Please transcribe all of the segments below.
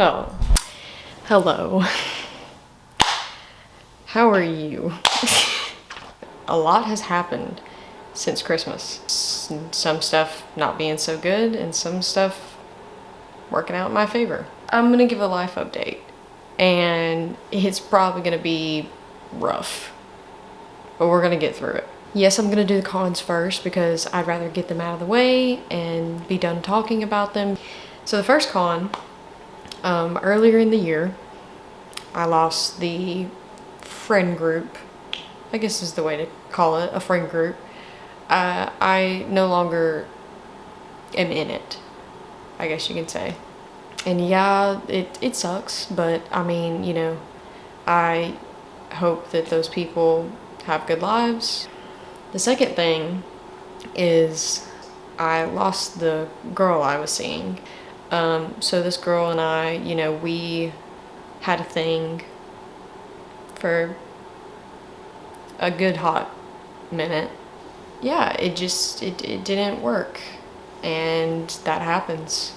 Well, hello. How are you? A lot has happened since Christmas. Some stuff not being so good and some stuff working out in my favor. I'm gonna give a life update and it's probably gonna be rough, but we're gonna get through it. Yes, I'm gonna do the cons first because I'd rather get them out of the way and be done talking about them. So the first con, earlier in the year, I lost the friend group, I guess is the way to call it, a friend group. I no longer am in it, I guess you can say. And yeah, it sucks, but I mean, you know, I hope that those people have good lives. The second thing is I lost the girl I was seeing. So this girl and I, you know, we had a thing for a good hot minute. Yeah, it didn't work, and that happens.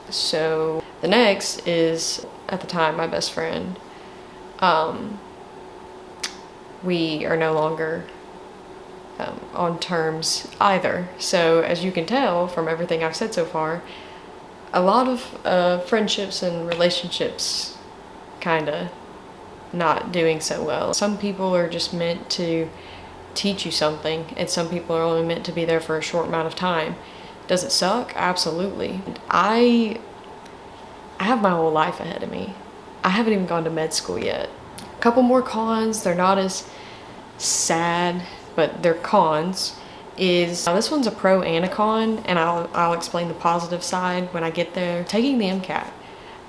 So the next is, at the time, my best friend. We are no longer on terms either. So as you can tell from everything I've said so far, a lot of friendships and relationships kinda not doing so well. Some people are just meant to teach you something, and some people are only meant to be there for a short amount of time. Does it suck? Absolutely. I have my whole life ahead of me. I haven't even gone to med school yet. A couple more cons, they're not as sad, but they're cons. Is this one's a pro and a con, and I'll explain the positive side when I get there. Taking the MCAT.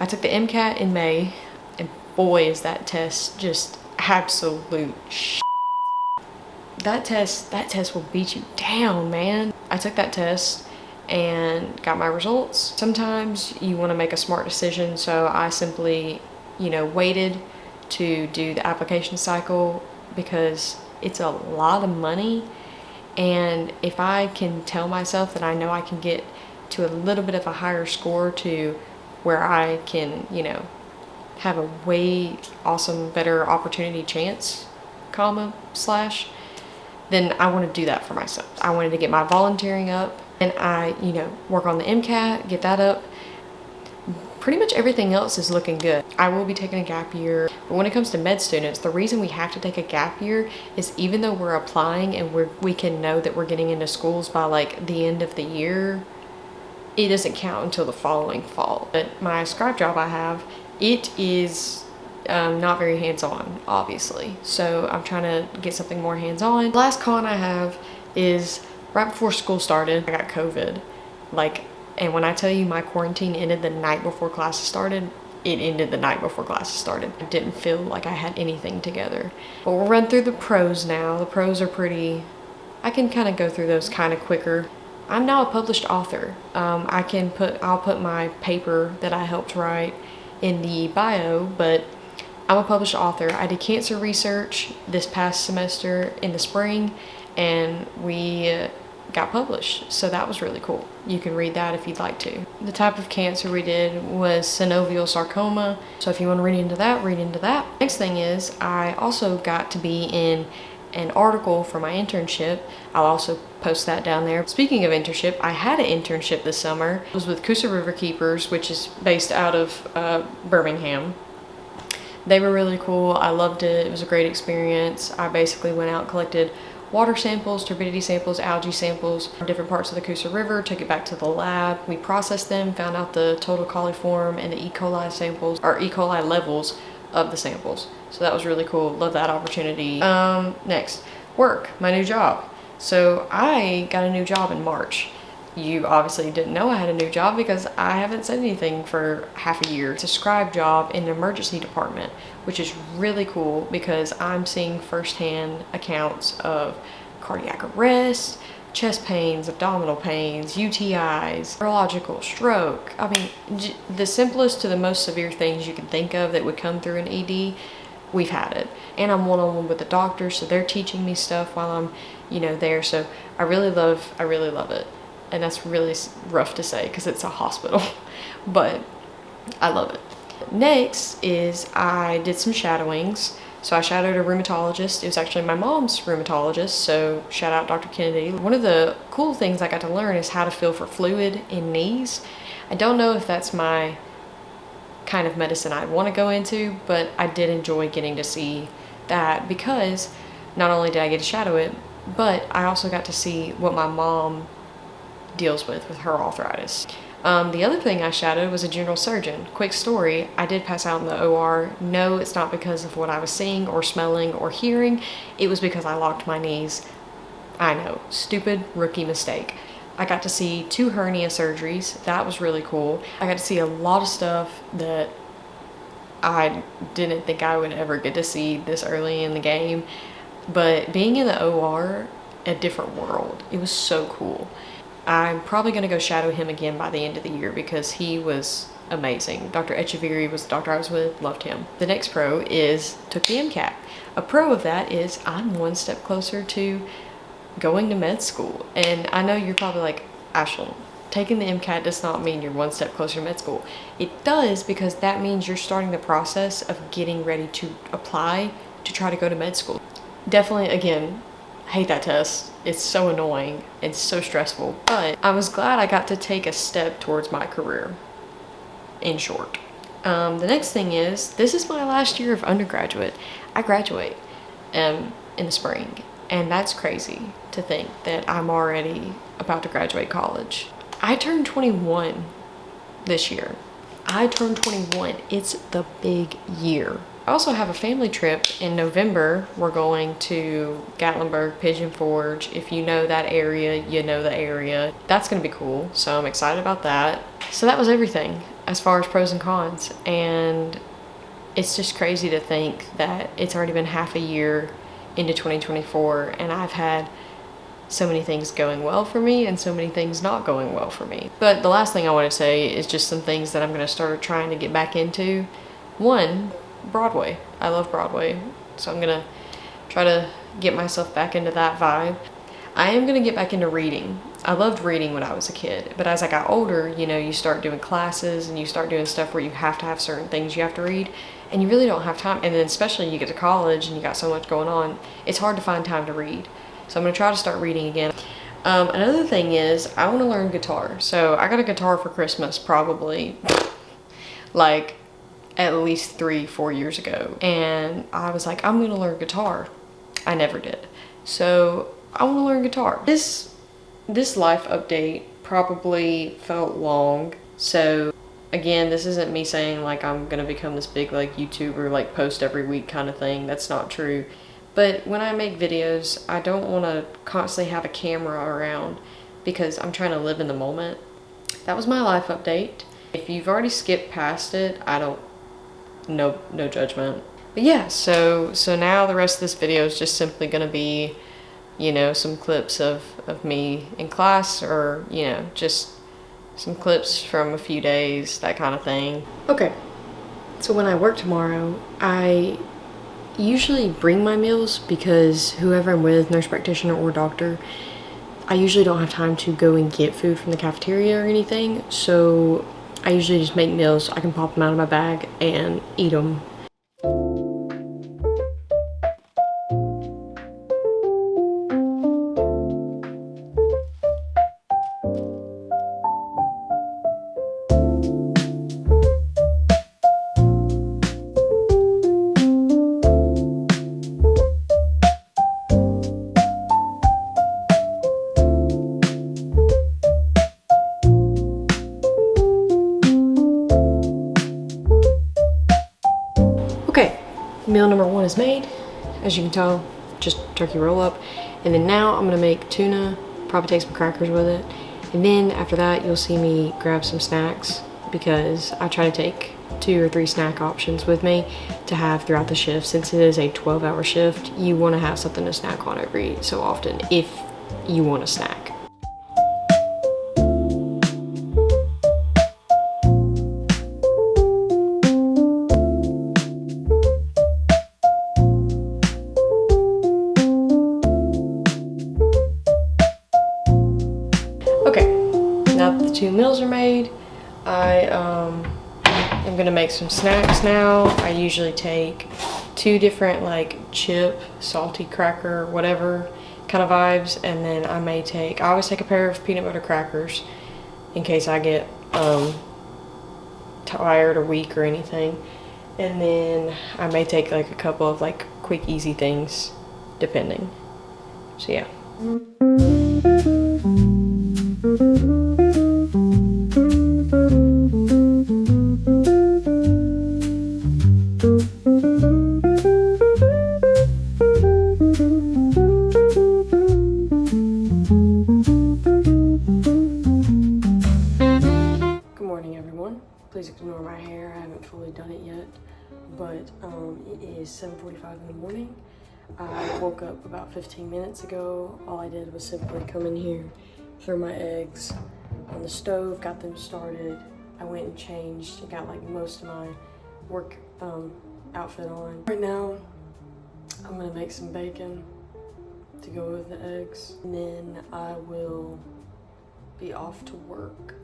I took the MCAT in May, and boy is that test just absolute shit. That test will beat you down, man. I took that test and got my results. Sometimes you want to make a smart decision, so I simply, you know, waited to do the application cycle because it's a lot of money. And if I can tell myself that I know I can get to a little bit of a higher score to where I can, you know, have a way awesome, better opportunity chance, comma, slash, then I want to do that for myself. I wanted to get my volunteering up, and I, you know, work on the MCAT, get that up. Pretty much everything else is looking good. I will be taking a gap year, but when it comes to med students, the reason we have to take a gap year is even though we're applying and we can know that we're getting into schools by like the end of the year, it doesn't count until the following fall. But my scribe job I have, it is not very hands-on, obviously. So I'm trying to get something more hands-on. The last con I have is right before school started, I got COVID. And when I tell you my quarantine ended the night before classes started, it ended the night before classes started. I didn't feel like I had anything together. But we'll run through the pros now. The pros are pretty, I can kind of go through those kind of quicker. I'm now a published author. I'll put my paper that I helped write in the bio, but I'm a published author. I did cancer research this past semester in the spring, and we got published, so that was really cool. You can read that if you'd like to. The type of cancer we did was synovial sarcoma, so if you want to read into that, read into that. Next thing is I also got to be in an article for my internship. I'll also post that down there. Speaking of internship, I had an internship this summer. It was with Coosa River Keepers, which is based out of Birmingham. They were really cool. I loved it. It was a great experience. I basically went out and collected water samples, turbidity samples, algae samples from different parts of the Coosa River, took it back to the lab. We processed them, found out the total coliform and the E. coli samples, or E. coli levels of the samples. So that was really cool. Love that opportunity. Next, work, my new job. So I got a new job in March. You obviously didn't know I had a new job because I haven't said anything for half a year. It's a scribe job in the emergency department, which is really cool because I'm seeing firsthand accounts of cardiac arrest, chest pains, abdominal pains, UTIs, neurological stroke. I mean, the simplest to the most severe things you can think of that would come through an ED, we've had it. And I'm one-on-one with the doctor, so they're teaching me stuff while I'm, you know, there. So I really love it. And that's really rough to say because it's a hospital, but I love it. Next is I did some shadowings. So I shadowed a rheumatologist. It was actually my mom's rheumatologist, so shout out Dr. Kennedy. One of the cool things I got to learn is how to feel for fluid in knees. I don't know if that's my kind of medicine I'd want to go into, but I did enjoy getting to see that because not only did I get to shadow it, but I also got to see what my mom deals with her arthritis. The other thing I shadowed was a general surgeon. Quick story, I did pass out in the OR. No, it's not because of what I was seeing or smelling or hearing. It was because I locked my knees. I know, stupid rookie mistake. I got to see 2 hernia surgeries. That was really cool. I got to see a lot of stuff that I didn't think I would ever get to see this early in the game. But being in the OR, a different world. It was so cool. I'm probably going to go shadow him again by the end of the year because he was amazing. Dr. Echeverry was the doctor I was with, loved him. The next pro is took the MCAT. A pro of that is I'm one step closer to going to med school. And I know you're probably like, Ashlyn, taking the MCAT does not mean you're one step closer to med school. It does because that means you're starting the process of getting ready to apply to try to go to med school. Definitely, again, hate that test. It's so annoying. It's so stressful. But I was glad I got to take a step towards my career, in short. The next thing is, this is my last year of undergraduate. I graduate in the spring. And that's crazy to think that I'm already about to graduate college. I turned 21 this year. I turned 21. It's the big year. I also have a family trip in November. We're going to Gatlinburg, Pigeon Forge. If you know that area, you know the area. That's gonna be cool, so I'm excited about that. So that was everything as far as pros and cons. And it's just crazy to think that it's already been half a year into 2024 and I've had so many things going well for me and so many things not going well for me. But the last thing I want to say is just some things that I'm going to start trying to get back into. One, Broadway. I love Broadway, so I'm gonna try to get myself back into that vibe. I am gonna get back into reading. I loved reading when I was a kid, but as I got older, you know, you start doing classes and you start doing stuff where you have to have certain things you have to read and you really don't have time. And then especially you get to college and you got so much going on, it's hard to find time to read. So I'm gonna try to start reading again. Another thing is I want to learn guitar. So I got a guitar for Christmas probably like at least 3-4 years ago, and I was like, I'm gonna learn guitar. I never did. So I want to learn guitar. This life update probably felt long, so again, this isn't me saying like I'm gonna become this big like YouTuber, like post every week kind of thing. That's not true. But when I make videos, I don't want to constantly have a camera around because I'm trying to live in the moment. That was my life update. If you've already skipped past it, no judgment. But yeah, so now the rest of this video is just simply gonna be, you know, some clips of me in class, or, you know, just some clips from a few days, that kind of thing. Okay, so when I work tomorrow, I usually bring my meals because whoever I'm with, nurse practitioner or doctor, I usually don't have time to go and get food from the cafeteria or anything, so I usually just make meals. I can pop them out of my bag and eat them. Okay, meal number 1 is made. As you can tell, just turkey roll up. And then now I'm gonna make tuna, probably take some crackers with it. And then after that, you'll see me grab some snacks because I try to take 2 or 3 snack options with me to have throughout the shift. Since it is a 12-hour shift, you wanna have something to snack on every so often if you want a snack. Okay, now that the 2 meals are made, I I'm gonna make some snacks now. I usually take 2 different like chip, salty cracker, whatever kind of vibes, and then I always take a pair of peanut butter crackers in case I get tired or weak or anything. And then I may take like a couple of like quick easy things depending. So yeah. Please ignore my hair. I haven't fully done it yet, but it is 7:45 in the morning. I woke up about 15 minutes ago. All I did was simply come in here, throw my eggs on the stove, got them started. I went and changed and got like most of my work outfit on. Right now, I'm gonna make some bacon to go with the eggs, and then I will be off to work.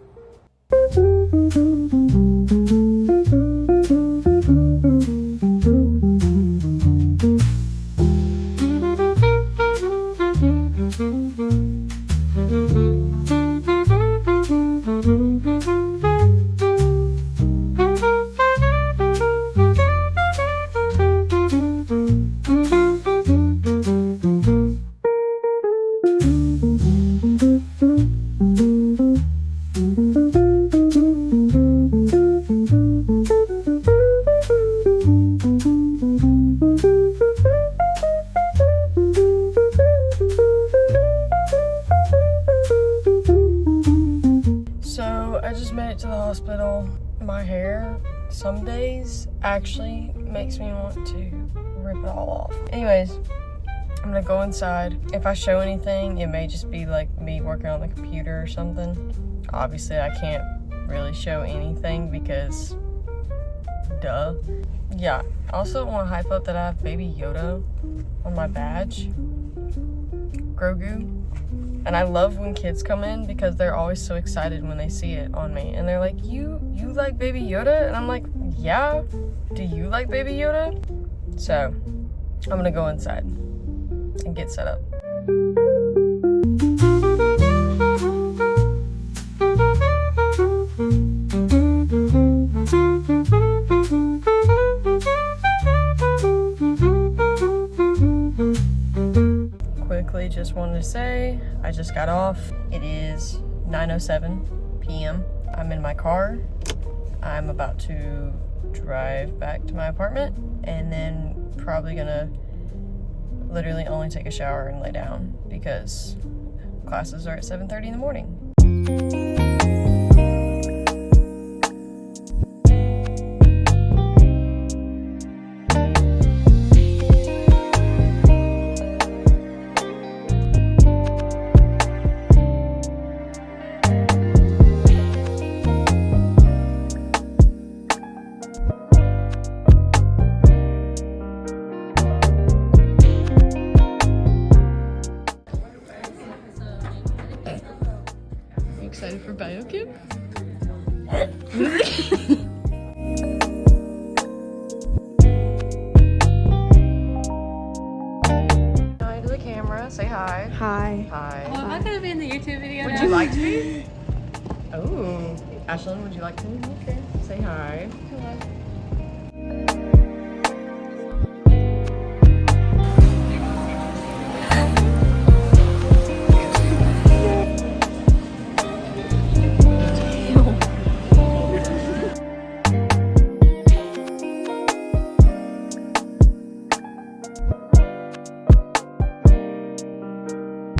I just made it to the hospital. My hair some days actually makes me want to rip it all off. Anyways, I'm gonna go inside. If I show anything, it may just be like me working on the computer or something. Obviously, I can't really show anything because duh. Yeah, I also want to hype up that I have Baby Yoda on my badge. Grogu. And I love when kids come in because they're always so excited when they see it on me. And they're like, you like Baby Yoda? And I'm like, yeah. Do you like Baby Yoda? So I'm gonna go inside and get set up. Just wanted to say, I just got off. It is 9:07 p.m. I'm in my car. I'm about to drive back to my apartment and then probably gonna literally only take a shower and lay down because classes are at 7:30 in the morning. Excited for biochem? Hi to the camera. Say hi. Hi. Hi. Oh, am I gonna be in the YouTube video Would now? you like to be? Oh, Ashlyn, would you like to? Okay. Say hi. Hello.